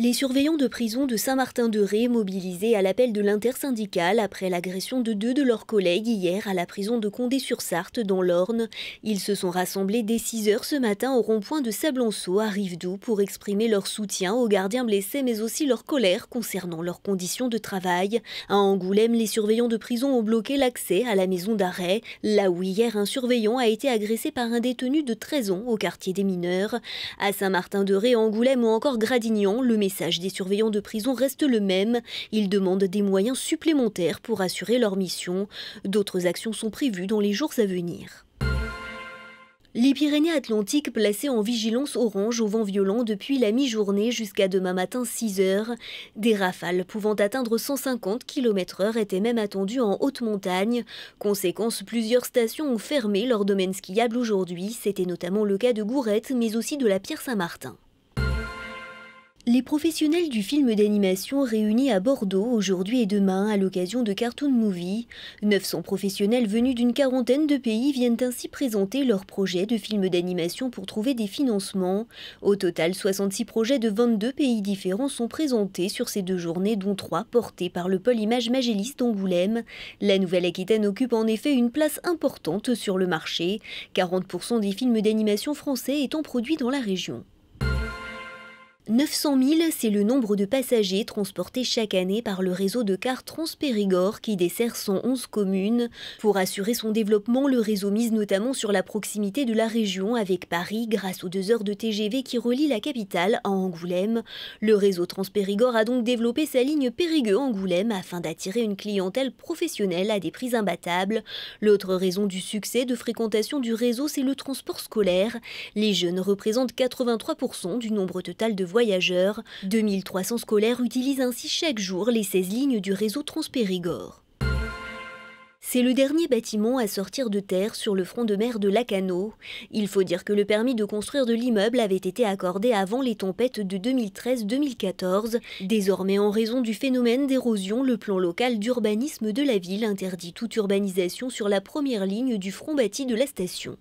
Les surveillants de prison de Saint-Martin-de-Ré mobilisés à l'appel de l'intersyndicale après l'agression de deux de leurs collègues hier à la prison de Condé-sur-Sarthe dans l'Orne. Ils se sont rassemblés dès 6 h ce matin au rond-point de Sablonceau à Rivedoux pour exprimer leur soutien aux gardiens blessés mais aussi leur colère concernant leurs conditions de travail. À Angoulême, les surveillants de prison ont bloqué l'accès à la maison d'arrêt, là où hier un surveillant a été agressé par un détenu de 13 ans au quartier des mineurs. À Saint-Martin-de-Ré, Angoulême ou encore Gradignan, le message des surveillants de prison reste le même. Ils demandent des moyens supplémentaires pour assurer leur mission. D'autres actions sont prévues dans les jours à venir. Les Pyrénées-Atlantiques placées en vigilance orange au vent violent depuis la mi-journée jusqu'à demain matin 6 h. Des rafales pouvant atteindre 150 km/h étaient même attendues en haute montagne. Conséquence, plusieurs stations ont fermé leur domaine skiable aujourd'hui. C'était notamment le cas de Gourette, mais aussi de la Pierre-Saint-Martin. Les professionnels du film d'animation réunis à Bordeaux aujourd'hui et demain à l'occasion de Cartoon Movie. 900 professionnels venus d'une quarantaine de pays viennent ainsi présenter leurs projets de films d'animation pour trouver des financements. Au total, 66 projets de 22 pays différents sont présentés sur ces 2 journées, dont 3 portés par le pôle Image Magélis d'Angoulême. La Nouvelle-Aquitaine occupe en effet une place importante sur le marché, 40% des films d'animation français étant produits dans la région. 900 000, c'est le nombre de passagers transportés chaque année par le réseau de cars Transpérigord qui dessert 111 communes. Pour assurer son développement, le réseau mise notamment sur la proximité de la région avec Paris grâce aux 2 heures de TGV qui relient la capitale à Angoulême. Le réseau Transpérigord a donc développé sa ligne Périgueux-Angoulême afin d'attirer une clientèle professionnelle à des prix imbattables. L'autre raison du succès de fréquentation du réseau, c'est le transport scolaire. Les jeunes représentent 83% du nombre total de voyageurs. 2300 scolaires utilisent ainsi chaque jour les 16 lignes du réseau Transpérigord. C'est le dernier bâtiment à sortir de terre sur le front de mer de Lacanau. Il faut dire que le permis de construire de l'immeuble avait été accordé avant les tempêtes de 2013-2014. Désormais, en raison du phénomène d'érosion, le plan local d'urbanisme de la ville interdit toute urbanisation sur la première ligne du front bâti de la station.